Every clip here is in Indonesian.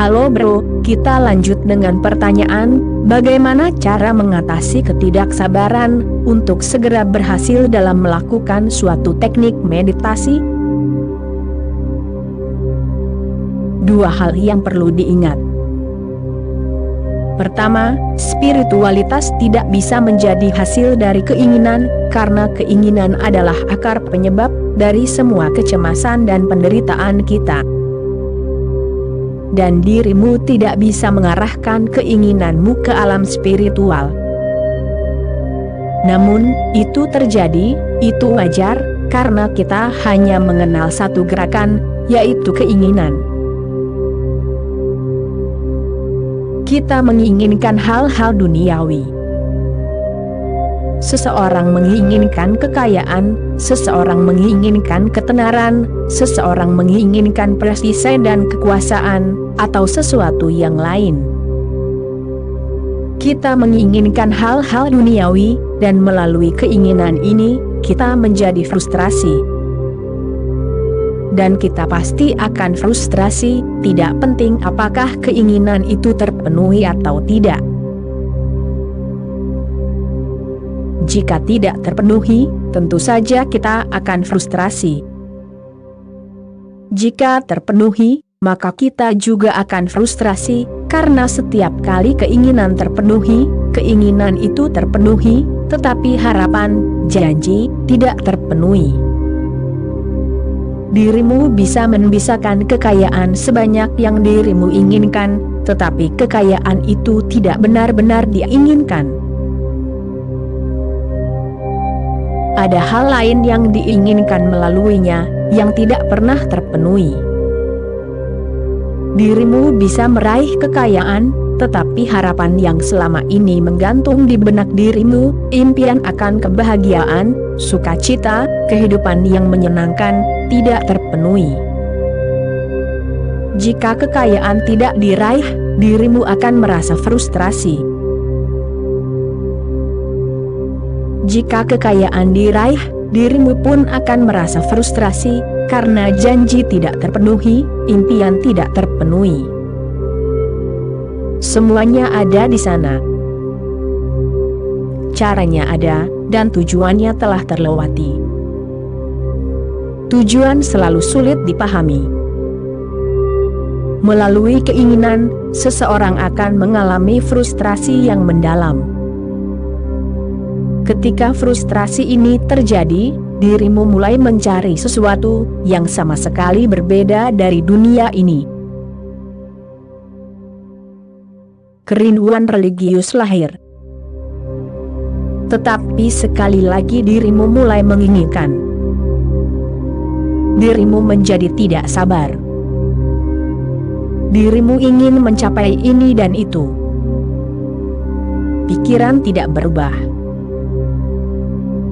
Halo bro, kita lanjut dengan pertanyaan, bagaimana cara mengatasi ketidaksabaran untuk segera berhasil dalam melakukan suatu teknik meditasi? Dua hal yang perlu diingat. Pertama, spiritualitas tidak bisa menjadi hasil dari keinginan, karena keinginan adalah akar penyebab dari semua kecemasan dan penderitaan kita. Dan dirimu tidak bisa mengarahkan keinginanmu ke alam spiritual. Namun, itu terjadi, itu wajar, karena kita hanya mengenal satu gerakan, yaitu keinginan. Kita menginginkan hal-hal duniawi. Seseorang menginginkan kekayaan, seseorang menginginkan ketenaran, seseorang menginginkan prestise dan kekuasaan, atau sesuatu yang lain. Kita menginginkan hal-hal duniawi, dan melalui keinginan ini, kita menjadi frustrasi. Dan kita pasti akan frustrasi, tidak penting apakah keinginan itu terpenuhi atau tidak. Jika tidak terpenuhi, tentu saja kita akan frustrasi. Jika terpenuhi, maka kita juga akan frustrasi, karena setiap kali keinginan terpenuhi, keinginan itu terpenuhi, tetapi harapan, janji, tidak terpenuhi. Dirimu bisa membissakan kekayaan sebanyak yang dirimu inginkan, tetapi kekayaan itu tidak benar-benar diinginkan. Ada hal lain yang diinginkan melaluinya, yang tidak pernah terpenuhi. Dirimu bisa meraih kekayaan, tetapi harapan yang selama ini menggantung di benak dirimu, impian akan kebahagiaan, sukacita, kehidupan yang menyenangkan, tidak terpenuhi. Jika kekayaan tidak diraih, dirimu akan merasa frustrasi. Jika kekayaan diraih, dirimu pun akan merasa frustrasi, karena janji tidak terpenuhi, impian tidak terpenuhi. Semuanya ada di sana. Caranya ada, dan tujuannya telah terlewati. Tujuan selalu sulit dipahami. Melalui keinginan, seseorang akan mengalami frustrasi yang mendalam. Ketika frustrasi ini terjadi, dirimu mulai mencari sesuatu yang sama sekali berbeda dari dunia ini. Kerinduan religius lahir. Tetapi sekali lagi dirimu mulai menginginkan. Dirimu menjadi tidak sabar. Dirimu ingin mencapai ini dan itu. Pikiran tidak berubah.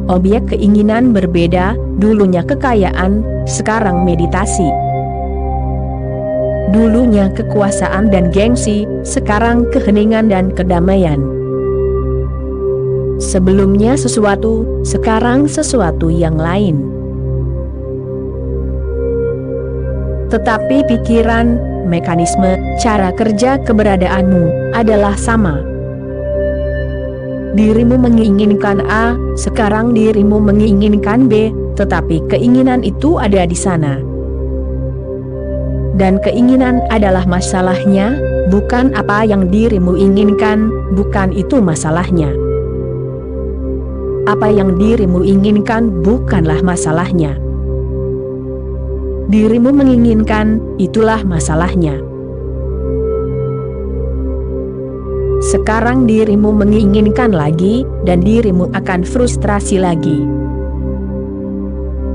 Objek keinginan berbeda, dulunya kekayaan, sekarang meditasi. Dulunya kekuasaan dan gengsi, sekarang keheningan dan kedamaian. Sebelumnya sesuatu, sekarang sesuatu yang lain. Tetapi pikiran, mekanisme, cara kerja keberadaanmu, adalah sama. Dirimu menginginkan A, sekarang dirimu menginginkan B, tetapi keinginan itu ada di sana. Dan keinginan adalah masalahnya, bukan apa yang dirimu inginkan, bukan itu masalahnya. Apa yang dirimu inginkan bukanlah masalahnya. Dirimu menginginkan, itulah masalahnya. Sekarang dirimu menginginkan lagi, dan dirimu akan frustrasi lagi.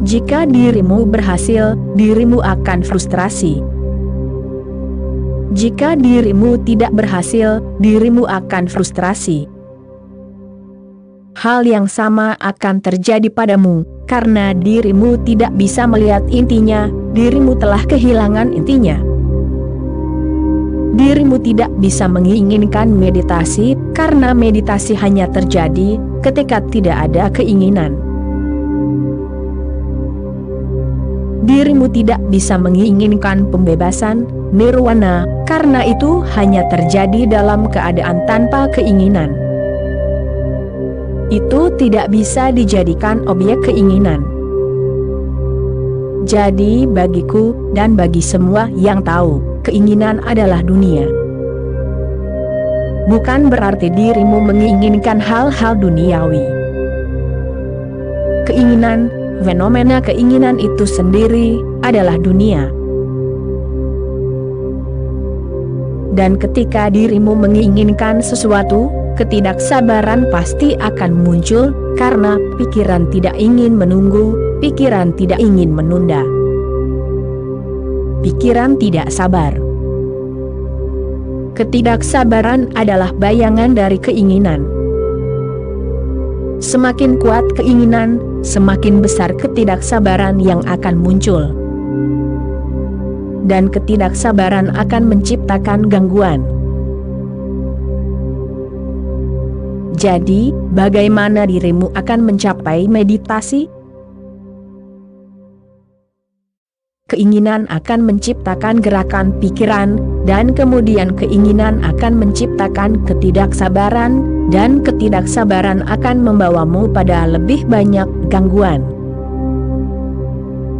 Jika dirimu berhasil, dirimu akan frustrasi. Jika dirimu tidak berhasil, dirimu akan frustrasi. Hal yang sama akan terjadi padamu, karena dirimu tidak bisa melihat intinya, dirimu telah kehilangan intinya. Dirimu tidak bisa menginginkan meditasi, karena meditasi hanya terjadi ketika tidak ada keinginan. dirimu tidak bisa menginginkan pembebasan, nirwana, karena itu hanya terjadi dalam keadaan tanpa keinginan. Itu tidak bisa dijadikan objek keinginan. Jadi bagiku, dan bagi semua yang tahu, keinginan adalah dunia. Bukan berarti dirimu menginginkan hal-hal duniawi. Keinginan, fenomena keinginan itu sendiri, adalah dunia. Dan ketika dirimu menginginkan sesuatu, ketidaksabaran pasti akan muncul, karena pikiran tidak ingin menunggu, pikiran tidak ingin menunda. Pikiran tidak sabar. Ketidaksabaran adalah bayangan dari keinginan. Semakin kuat keinginan, semakin besar ketidaksabaran yang akan muncul. Dan ketidaksabaran akan menciptakan gangguan. Jadi, bagaimana dirimu akan mencapai meditasi? Keinginan akan menciptakan gerakan pikiran, dan kemudian keinginan akan menciptakan ketidaksabaran, dan ketidaksabaran akan membawamu pada lebih banyak gangguan.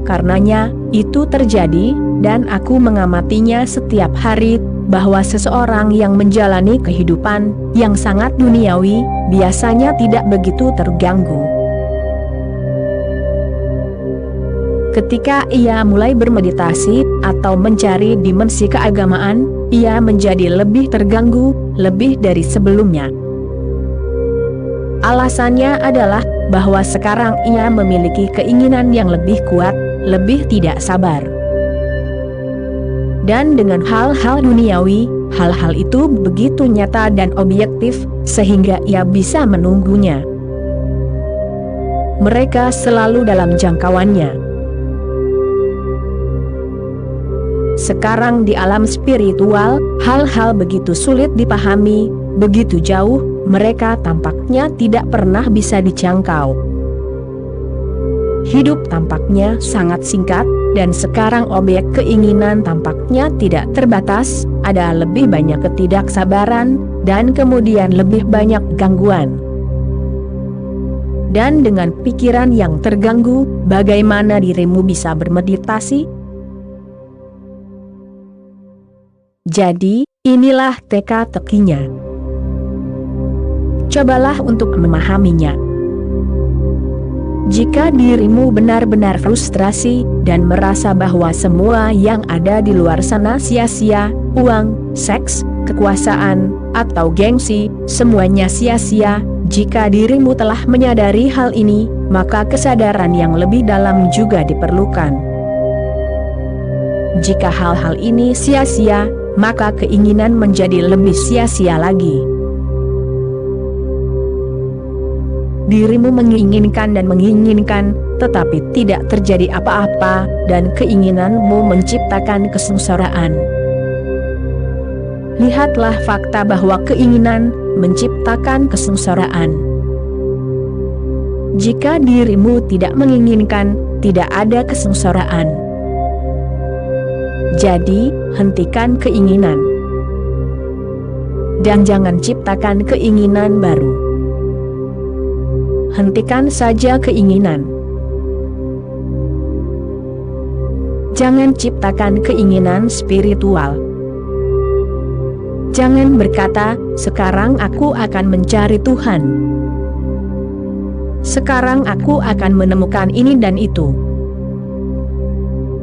Karenanya, itu terjadi, dan aku mengamatinya setiap hari, bahwa seseorang yang menjalani kehidupan yang sangat duniawi, biasanya tidak begitu terganggu. Ketika ia mulai bermeditasi atau mencari dimensi keagamaan, ia menjadi lebih terganggu, lebih dari sebelumnya. Alasannya adalah bahwa sekarang ia memiliki keinginan yang lebih kuat, lebih tidak sabar. Dan dengan hal-hal duniawi, hal-hal itu begitu nyata dan objektif, sehingga ia bisa menunggunya. Mereka selalu dalam jangkauannya. Sekarang di alam spiritual, hal-hal begitu sulit dipahami, begitu jauh, mereka tampaknya tidak pernah bisa dijangkau. Hidup tampaknya sangat singkat, dan sekarang objek keinginan tampaknya tidak terbatas, ada lebih banyak ketidaksabaran, dan kemudian lebih banyak gangguan. Dan dengan pikiran yang terganggu, bagaimana dirimu bisa bermeditasi? Jadi, inilah teka-tekinya. Cobalah untuk memahaminya. Jika dirimu benar-benar frustrasi, dan merasa bahwa semua yang ada di luar sana sia-sia, uang, seks, kekuasaan, atau gengsi, semuanya sia-sia, jika dirimu telah menyadari hal ini, maka kesadaran yang lebih dalam juga diperlukan. Jika hal-hal ini sia-sia, maka keinginan menjadi lebih sia-sia lagi. Dirimu menginginkan dan menginginkan, tetapi tidak terjadi apa-apa, dan keinginanmu menciptakan kesengsaraan. Lihatlah fakta bahwa keinginan menciptakan kesengsaraan. Jika dirimu tidak menginginkan, tidak ada kesengsaraan. Jadi, hentikan keinginan. Dan jangan ciptakan keinginan baru. Hentikan saja keinginan. Jangan ciptakan keinginan spiritual. Jangan berkata, sekarang aku akan mencari Tuhan. Sekarang aku akan menemukan ini dan itu.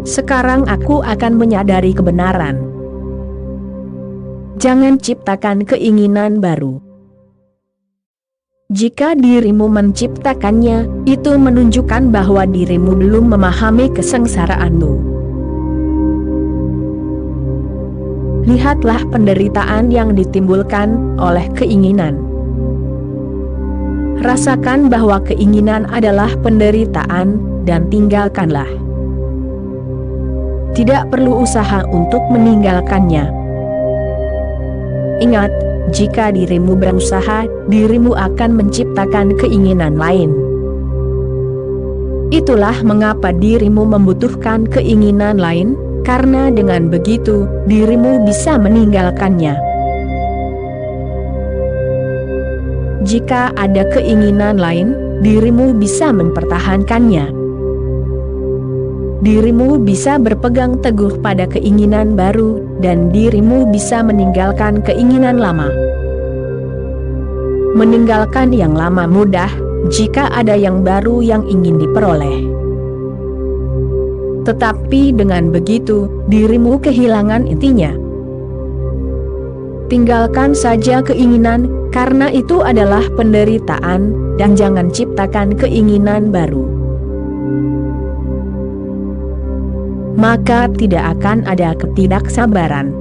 Sekarang aku akan menyadari kebenaran. Jangan ciptakan keinginan baru. Jika dirimu menciptakannya, itu menunjukkan bahwa dirimu belum memahami kesengsaraanmu. Lihatlah penderitaan yang ditimbulkan oleh keinginan. Rasakan bahwa keinginan adalah penderitaan, dan tinggalkanlah. Tidak perlu usaha untuk meninggalkannya. Ingat, jika dirimu berusaha, dirimu akan menciptakan keinginan lain. Itulah mengapa dirimu membutuhkan keinginan lain, karena dengan begitu, dirimu bisa meninggalkannya. Jika ada keinginan lain, dirimu bisa mempertahankannya. Dirimu bisa berpegang teguh pada keinginan baru, dan dirimu bisa meninggalkan keinginan lama. Meninggalkan yang lama mudah, jika ada yang baru yang ingin diperoleh. Tetapi dengan begitu, dirimu kehilangan intinya. Tinggalkan saja keinginan, karena itu adalah penderitaan, dan jangan ciptakan keinginan baru. Maka tidak akan ada ketidaksabaran.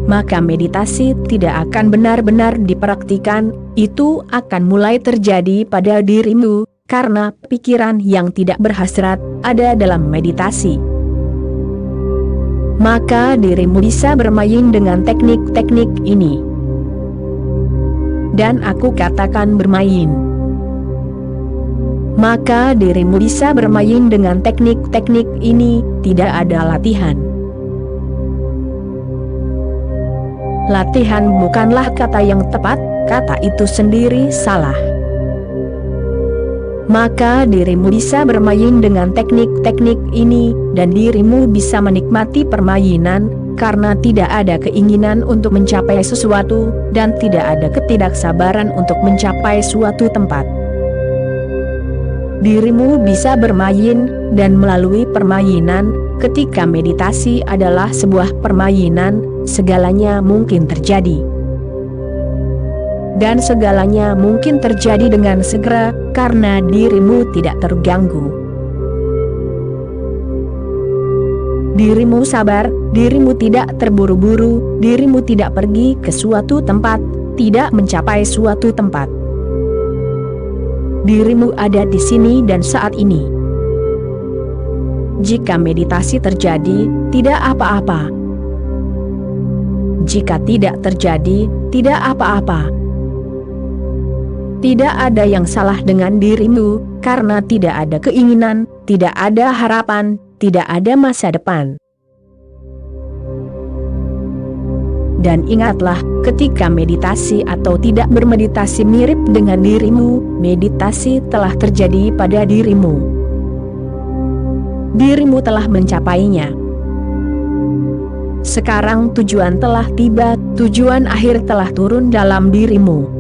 Maka meditasi tidak akan benar-benar dipraktikan, itu akan mulai terjadi pada dirimu, karena pikiran yang tidak berhasrat ada dalam meditasi. Maka dirimu bisa bermain dengan teknik-teknik ini. Dan aku katakan bermain. Maka dirimu bisa bermain dengan teknik-teknik ini, tidak ada latihan. Latihan bukanlah kata yang tepat, kata itu sendiri salah. Maka dirimu bisa bermain dengan teknik-teknik ini, dan dirimu bisa menikmati permainan, karena tidak ada keinginan untuk mencapai sesuatu, dan tidak ada ketidaksabaran untuk mencapai suatu tempat. Dirimu bisa bermain, dan melalui permainan, ketika meditasi adalah sebuah permainan, segalanya mungkin terjadi. Dan segalanya mungkin terjadi dengan segera, karena dirimu tidak terganggu. Dirimu sabar, dirimu tidak terburu-buru, dirimu tidak pergi ke suatu tempat, tidak mencapai suatu tempat. Dirimu ada di sini dan saat ini. Jika meditasi terjadi, tidak apa-apa. Jika tidak terjadi, tidak apa-apa. Tidak ada yang salah dengan dirimu, karena tidak ada keinginan, tidak ada harapan, tidak ada masa depan. Dan ingatlah, ketika meditasi atau tidak bermeditasi mirip dengan dirimu, meditasi telah terjadi pada dirimu. Dirimu telah mencapainya. Sekarang tujuan telah tiba, tujuan akhir telah turun dalam dirimu.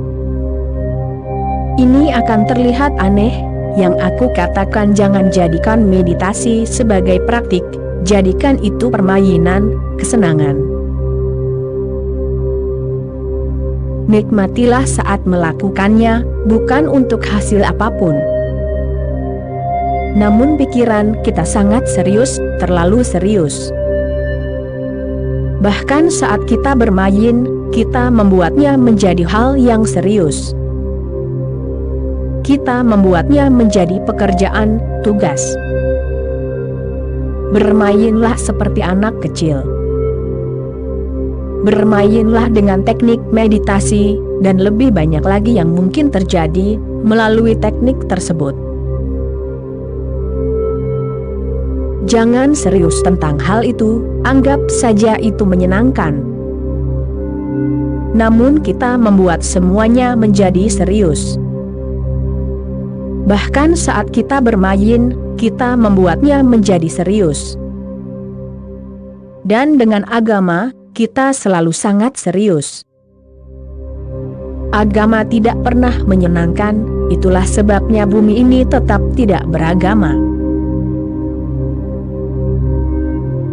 Ini akan terlihat aneh, yang aku katakan jangan jadikan meditasi sebagai praktik, jadikan itu permainan, kesenangan. Nikmatilah saat melakukannya, bukan untuk hasil apapun. Namun pikiran kita sangat serius, terlalu serius. Bahkan saat kita bermain, kita membuatnya menjadi hal yang serius. Kita membuatnya menjadi pekerjaan, tugas. Bermainlah seperti anak kecil. Bermainlah dengan teknik meditasi, dan lebih banyak lagi yang mungkin terjadi melalui teknik tersebut. Jangan serius tentang hal itu, anggap saja itu menyenangkan. Namun kita membuat semuanya menjadi serius. Bahkan saat kita bermain, kita membuatnya menjadi serius. Dan dengan agama, kita selalu sangat serius. Agama tidak pernah menyenangkan, itulah sebabnya bumi ini tetap tidak beragama.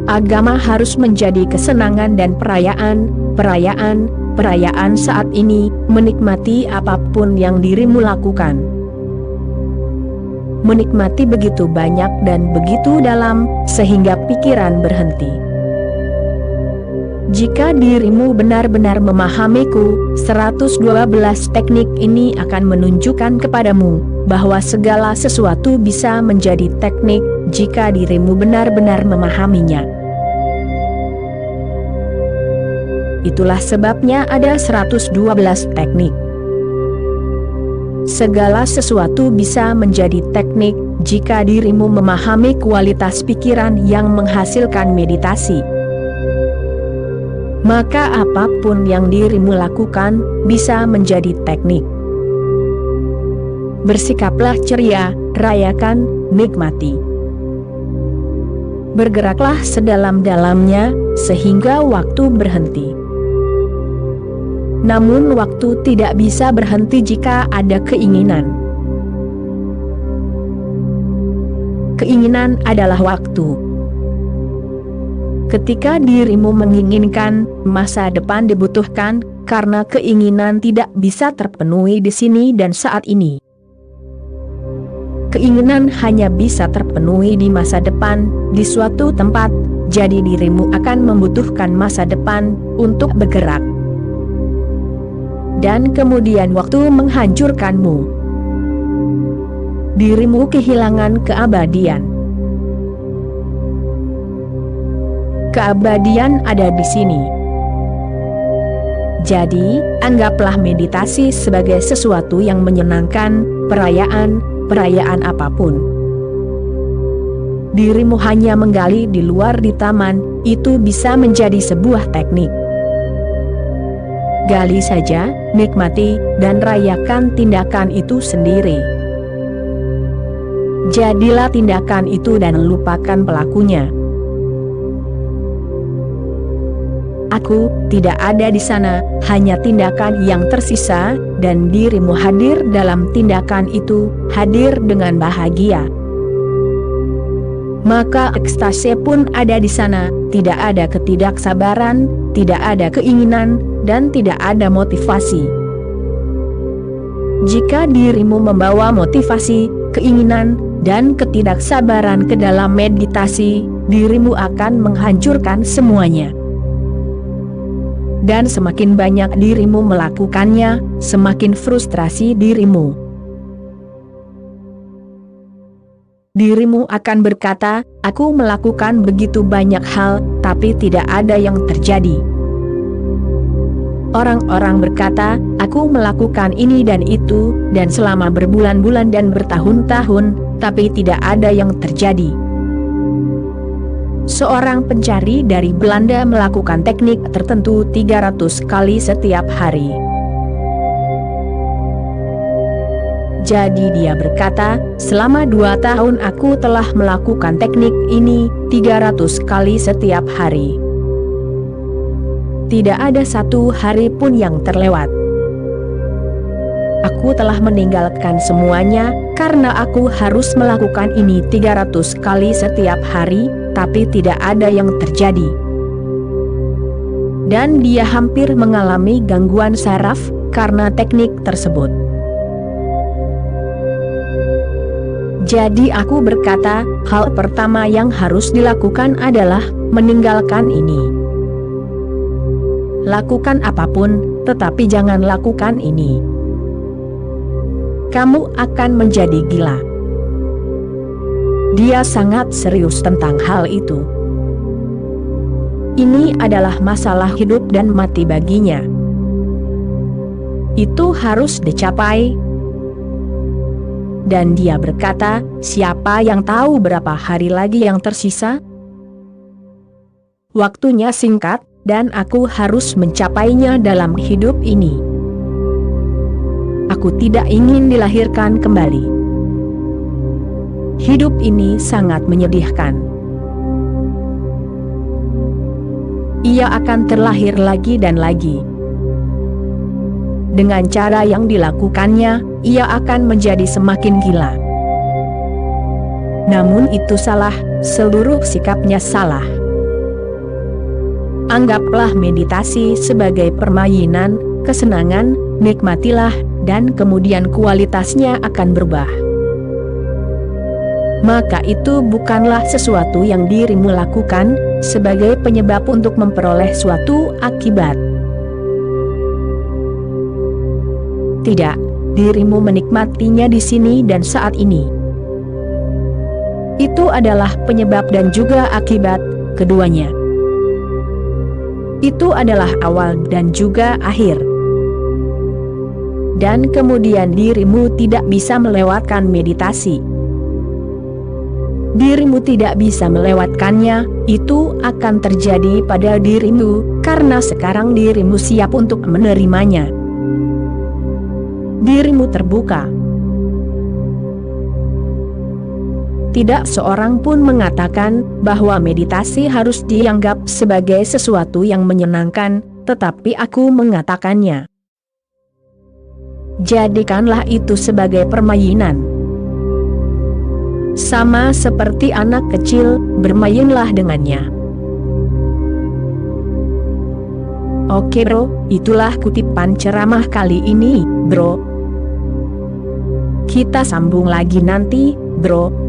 Agama harus menjadi kesenangan dan perayaan saat ini, menikmati apapun yang dirimu lakukan. Menikmati begitu banyak dan begitu dalam, sehingga pikiran berhenti. Jika dirimu benar-benar memahamiku, 112 teknik ini akan menunjukkan kepadamu, bahwa segala sesuatu bisa menjadi teknik, jika dirimu benar-benar memahaminya. Itulah sebabnya ada 112 teknik. Segala sesuatu bisa menjadi teknik jika dirimu memahami kualitas pikiran yang menghasilkan meditasi. Maka apapun yang dirimu lakukan bisa menjadi teknik. Bersikaplah ceria, rayakan, nikmati. Bergeraklah sedalam-dalamnya sehingga waktu berhenti. Namun waktu tidak bisa berhenti jika ada keinginan. Keinginan adalah waktu. Ketika dirimu menginginkan, masa depan dibutuhkan, karena keinginan tidak bisa terpenuhi di sini dan saat ini. Keinginan hanya bisa terpenuhi di masa depan, di suatu tempat, jadi dirimu akan membutuhkan masa depan untuk bergerak. Dan kemudian waktu menghancurkanmu. Dirimu kehilangan keabadian. Keabadian ada di sini. Jadi, anggaplah meditasi sebagai sesuatu yang menyenangkan, perayaan apapun. Dirimu hanya menggali di luar di taman, itu bisa menjadi sebuah teknik. Gali saja, nikmati, dan rayakan tindakan itu sendiri. Jadilah tindakan itu dan lupakan pelakunya. Aku tidak ada di sana, hanya tindakan yang tersisa, dan dirimu hadir dalam tindakan itu, hadir dengan bahagia. Maka ekstase pun ada di sana, tidak ada ketidaksabaran, tidak ada keinginan, dan tidak ada motivasi. Jika dirimu membawa motivasi, keinginan, dan ketidaksabaran ke dalam meditasi, dirimu akan menghancurkan semuanya. Dan semakin banyak dirimu melakukannya, semakin frustrasi dirimu. Dirimu akan berkata, aku melakukan begitu banyak hal, tapi tidak ada yang terjadi. Orang-orang berkata, aku melakukan ini dan itu, dan selama berbulan-bulan dan bertahun-tahun, tapi tidak ada yang terjadi. Seorang pencari dari Belanda melakukan teknik tertentu 300 kali setiap hari. Jadi dia berkata, selama 2 tahun aku telah melakukan teknik ini 300 kali setiap hari. Tidak ada satu hari pun yang terlewat. Aku telah meninggalkan semuanya, karena aku harus melakukan ini 300 kali setiap hari, tapi tidak ada yang terjadi. Dan dia hampir mengalami gangguan saraf, karena teknik tersebut. Jadi aku berkata, hal pertama yang harus dilakukan adalah meninggalkan ini. Lakukan apapun, tetapi jangan lakukan ini. Kamu akan menjadi gila. Dia sangat serius tentang hal itu. Ini adalah masalah hidup dan mati baginya. Itu harus dicapai. Dan dia berkata, siapa yang tahu berapa hari lagi yang tersisa? Waktunya singkat, dan aku harus mencapainya dalam hidup ini. Aku tidak ingin dilahirkan kembali. Hidup ini sangat menyedihkan. Ia akan terlahir lagi dan lagi. Dengan cara yang dilakukannya, ia akan menjadi semakin gila. Namun itu salah, seluruh sikapnya salah. Anggaplah meditasi sebagai permainan, kesenangan, nikmatilah, dan kemudian kualitasnya akan berubah. Maka itu bukanlah sesuatu yang dirimu lakukan, sebagai penyebab untuk memperoleh suatu akibat. Tidak, dirimu menikmatinya di sini dan saat ini. Itu adalah penyebab dan juga akibat, keduanya. Itu adalah awal dan juga akhir. dan kemudian dirimu tidak bisa melewatkan meditasi. Dirimu tidak bisa melewatkannya, itu akan terjadi pada dirimu, karena sekarang dirimu siap untuk menerimanya. Dirimu terbuka. Tidak seorang pun mengatakan bahwa meditasi harus dianggap sebagai sesuatu yang menyenangkan, tetapi aku mengatakannya. Jadikanlah itu sebagai permainan. Sama seperti anak kecil, bermainlah dengannya. Oke bro, itulah kutipan ceramah kali ini, bro. Kita sambung lagi nanti, bro.